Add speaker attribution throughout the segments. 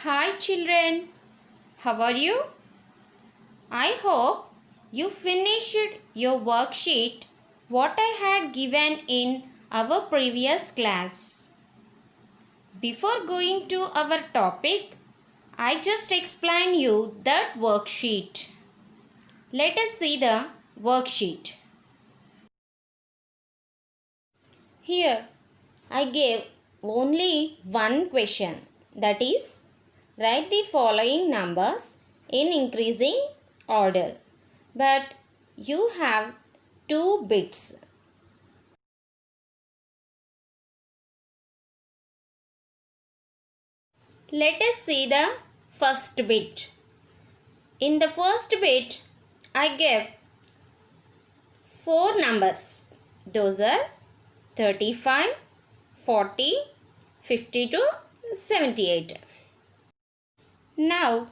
Speaker 1: Hi children, how are you? I hope you finished your worksheet what I had given in our previous class. Before going to our topic, I just explain you that worksheet. Let us see the worksheet. Here I gave only one question, that is, write the following numbers in increasing order. But you have two bits. Let us see the first bit. In the first bit, I gave four numbers. Those are 35, 40, 52, 78. Now,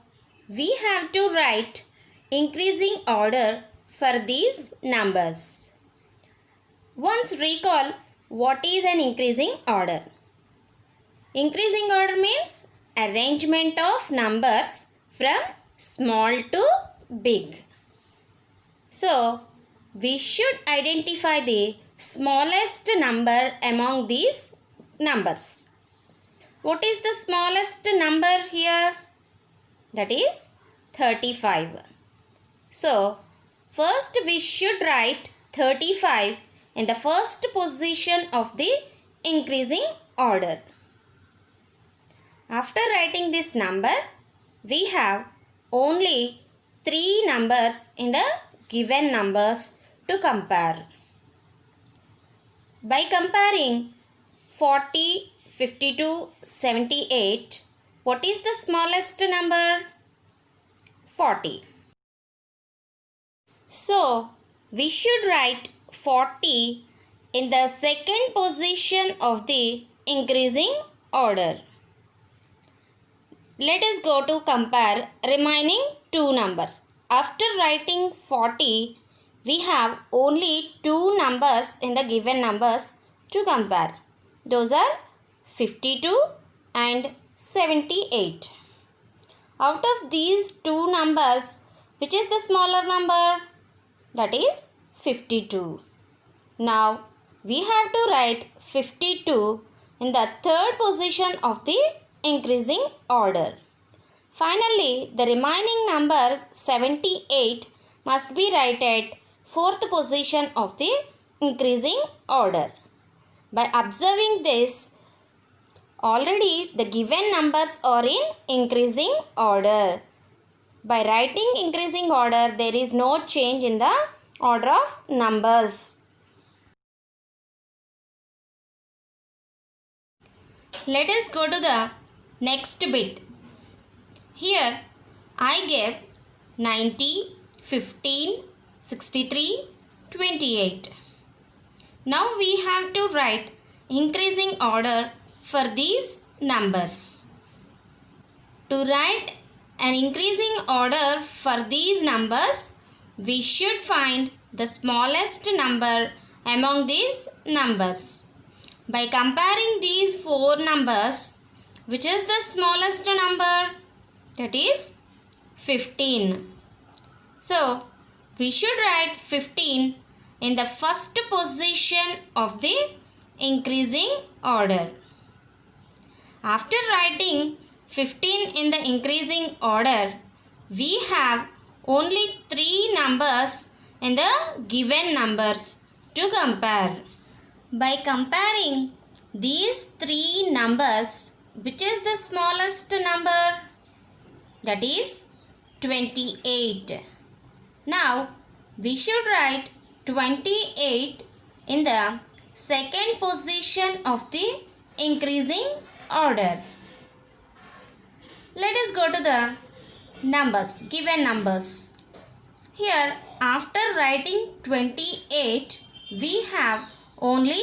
Speaker 1: we have to write increasing order for these numbers. Once recall what is an increasing order. Increasing order means arrangement of numbers from small to big. So, we should identify the smallest number among these numbers. What is the smallest number here? That is 35. So, first we should write 35 in the first position of the increasing order. After writing this number, we have only 3 numbers in the given numbers to compare. By comparing 40, 52, 78, what is the smallest number? 40. So, we should write 40 in the second position of the increasing order. Let us go to compare remaining two numbers. After writing 40, we have only two numbers in the given numbers to compare. Those are 52 and 78. Out of these two numbers, which is the smaller number? That is 52. Now, we have to write 52 in the third position of the increasing order. Finally, the remaining number 78 must be written at fourth position of the increasing order. By observing this, already the given numbers are in increasing order. By writing increasing order, there is no change in the order of numbers. Let us go to the next bit. Here I gave 90, 15, 63, 28. Now we have to write increasing order for these numbers. To write an increasing order for these numbers, we should find the smallest number among these numbers. By comparing these four numbers, which is the smallest number? That is 15. So, we should write 15 in the first position of the increasing order. After writing 15 in the increasing order, we have only 3 numbers in the given numbers to compare. By comparing these 3 numbers, which is the smallest number? That is 28. Now, we should write 28 in the second position of the increasing order. Let us go to the numbers, given numbers. Here, after writing 28, we have only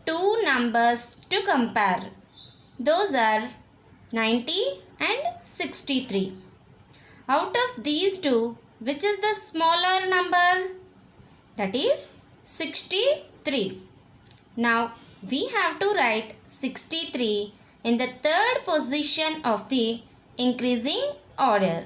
Speaker 1: two numbers to compare. Those are 90 and 63. Out of these two, which is the smaller number? That is 63. Now, we have to write 63 in the third position of the increasing order.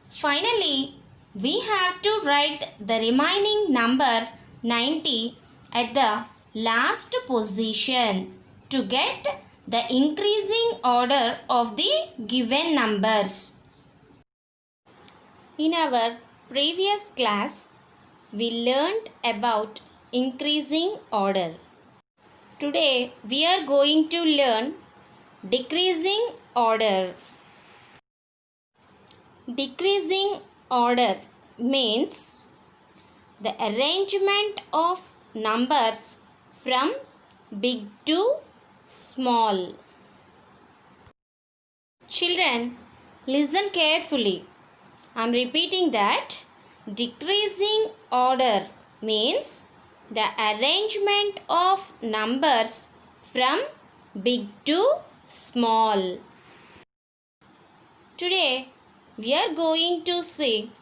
Speaker 1: Finally, we have to write the remaining number 90 at the last position to get the increasing order of the given numbers. In our previous class, we learned about increasing order. Today, we are going to learn decreasing order. Decreasing order means the arrangement of numbers from big to small. Children, listen carefully. I am repeating that decreasing order means the arrangement of numbers from big to small. Today, we are going to see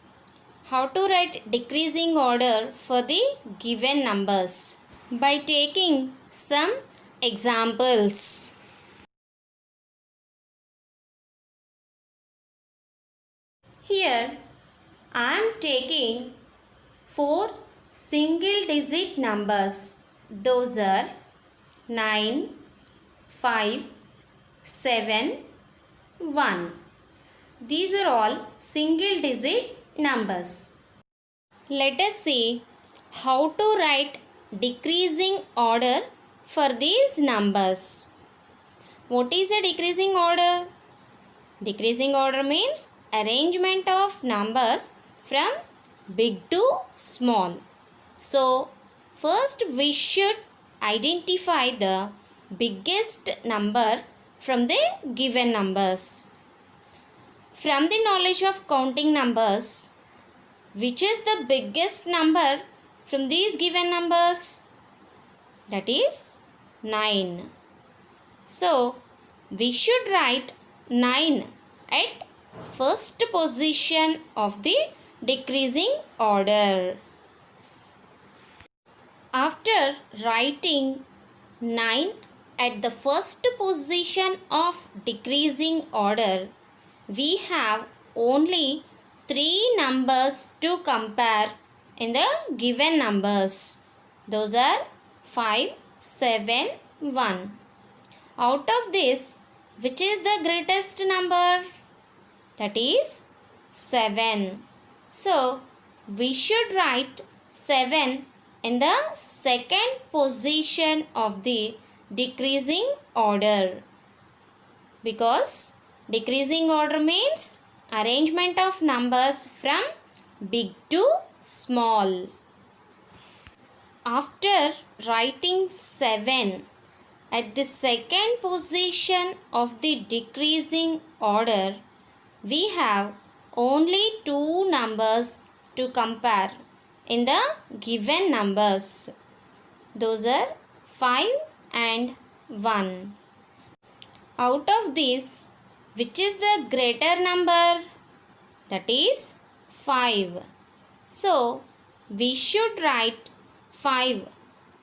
Speaker 1: how to write decreasing order for the given numbers by taking some examples. Here I am taking 4 single digit numbers. Those are 9, 5, 7, 1. These are all single digit numbers. Let us see how to write decreasing order for these numbers. What is a decreasing order? Decreasing order means arrangement of numbers from big to small. So, first we should identify the biggest number from the given numbers. From the knowledge of counting numbers, which is the biggest number from these given numbers? That is 9. So, we should write 9 at first position of the decreasing order. After writing 9 at the first position of decreasing order, we have only 3 numbers to compare in the given numbers. Those are 5, 7, 1. Out of this, which is the greatest number? That is 7. So, we should write 7 in the second position of the decreasing order. Because decreasing order means arrangement of numbers from big to small. After writing 7 at the second position of the decreasing order, we have only 2 numbers to compare in the given numbers. Those are 5 and 1. Out of these, which is the greater number? That is 5. So, we should write 5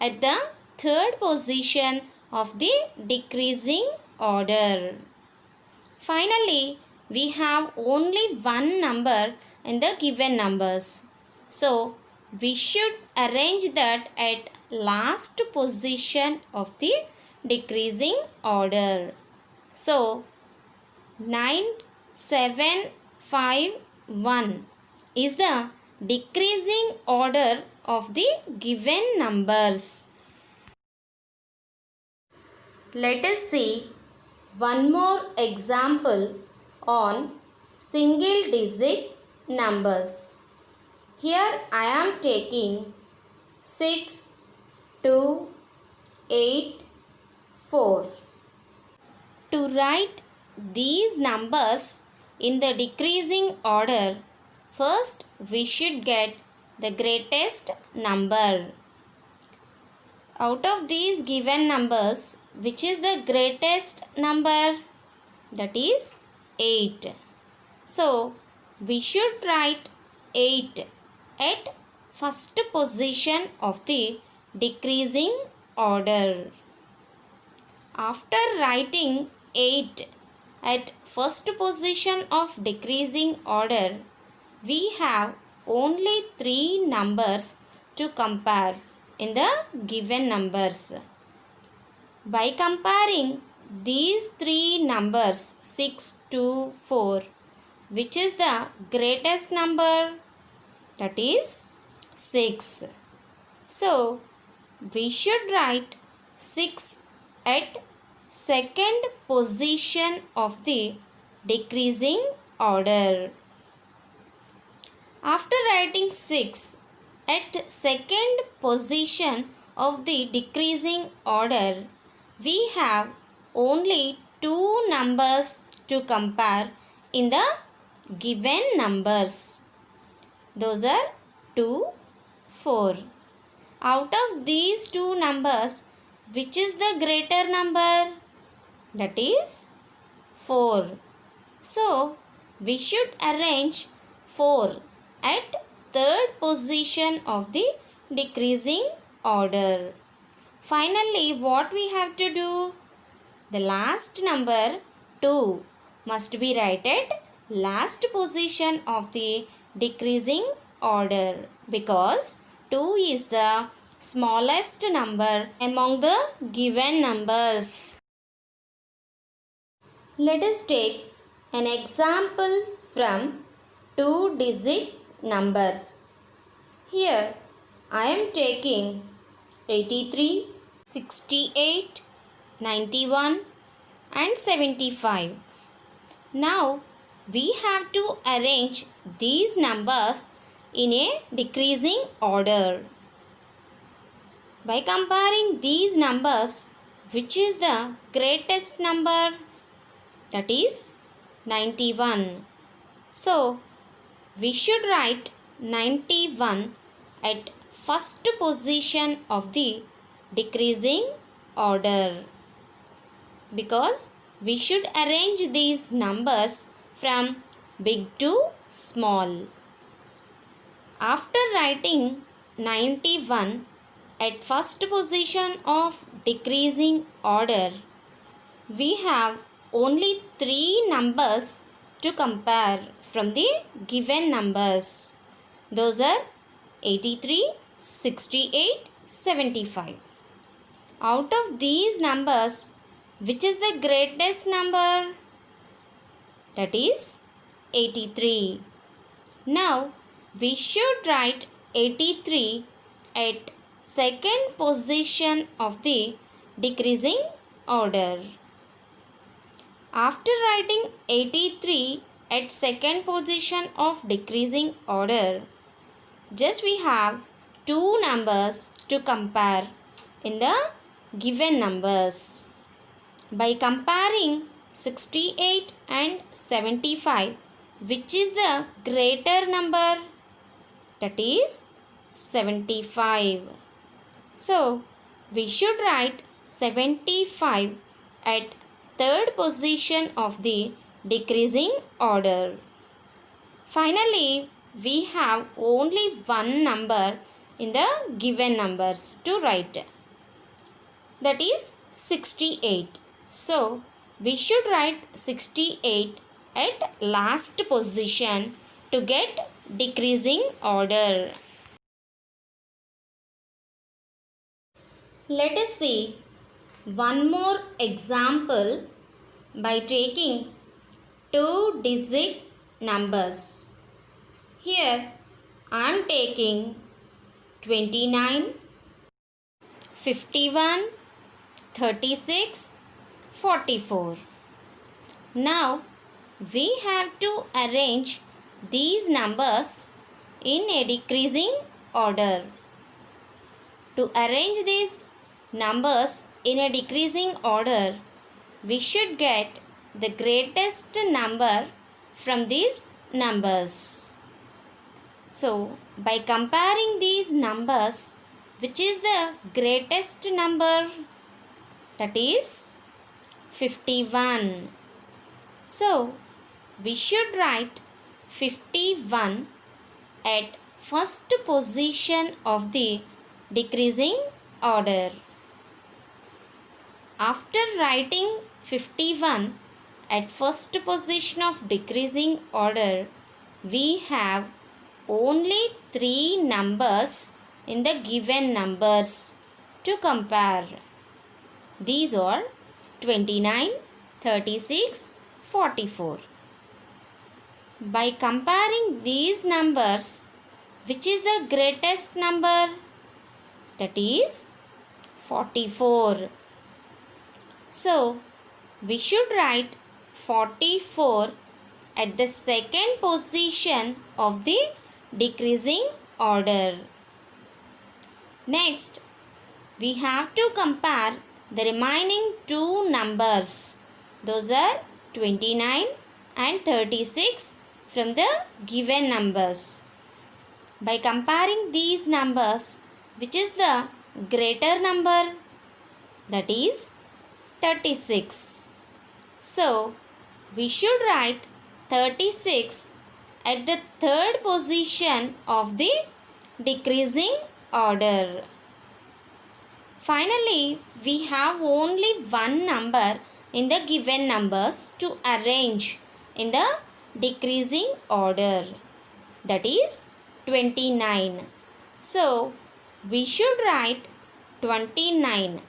Speaker 1: at the third position of the decreasing order. Finally, we have only one number in the given numbers. So, we should arrange that at last position of the decreasing order. So, 9, 7, 5, 1 is the decreasing order of the given numbers. Let us see one more example on single digit numbers. Here I am taking 6, 2, 8, 4. To write these numbers in the decreasing order, first we should get the greatest number. Out of these given numbers, which is the greatest number? That is 8. So, we should write 8 at first position of the decreasing order. After writing 8 At first position of decreasing order, we have only 3 numbers to compare in the given numbers. By comparing these 3 numbers 6 to 4, which is the greatest number? That is 6. So, we should write 6 at second position of the decreasing order. After writing 6 at second position of the decreasing order, we have only 2 numbers to compare in the given numbers. Those are 2, 4. Out of these 2 numbers, which is the greater number? That is 4. So, we should arrange 4 at third position of the decreasing order. Finally, what we have to do? The last number 2 must be write at last position of the decreasing order, because 2 is the smallest number among the given numbers. Let us take an example from 2-digit numbers. Here I am taking 83, 68, 91 and 75. Now we have to arrange these numbers in a decreasing order. By comparing these numbers, which is the greatest number? That is 91. So, we should write 91 at first position of the decreasing order, because we should arrange these numbers from big to small. After writing 91 at first position of decreasing order, we have only 3 numbers to compare from the given numbers. Those are 83, 68, 75. Out of these numbers, which is the greatest number? That is 83. Now, we should write 83 at second position of the decreasing order. After writing 83 at second position of decreasing order, just we have 2 numbers to compare in the given numbers. By comparing 68 and 75, which is the greater number? That is 75. So, we should write 75 at third position of the decreasing order. Finally, we have only 1 number in the given numbers to write. That is 68. So, we should write 68 at last position to get decreasing order. Let us see one more example by taking 2-digit numbers. Here I am taking 29, 51, 36, 44. Now we have to arrange these numbers in a decreasing order. To arrange these numbers in a decreasing order, we should get the greatest number from these numbers. So, by comparing these numbers, which is the greatest number? That is 51. So, we should write 51 at first position of the decreasing order. After writing 51 at first position of decreasing order, we have only 3 numbers in the given numbers to compare. These are 29, 36, 44. By comparing these numbers, which is the greatest number? That is 44. So, we should write 44 at the second position of the decreasing order. Next, we have to compare the remaining two numbers. Those are 29 and 36 from the given numbers. By comparing these numbers, which is the greater number? That is 36. So, we should write 36 at the third position of the decreasing order. Finally, we have only one number in the given numbers to arrange in the decreasing order. That is 29. So, we should write 29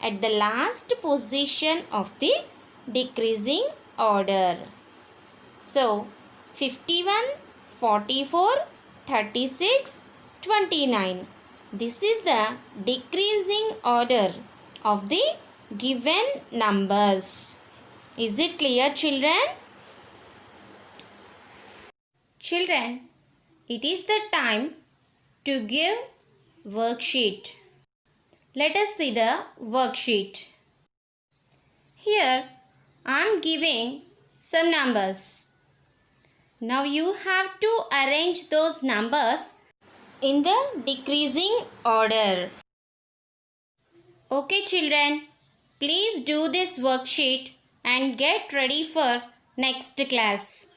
Speaker 1: at the last position of the decreasing order. So, 51, 44, 36, 29. This is the decreasing order of the given numbers. Is it clear, children? Children, it is the time to give worksheet. Let us see the worksheet. Here I am giving some numbers. Now you have to arrange those numbers in the decreasing order. Okay, children, please do this worksheet and get ready for next class.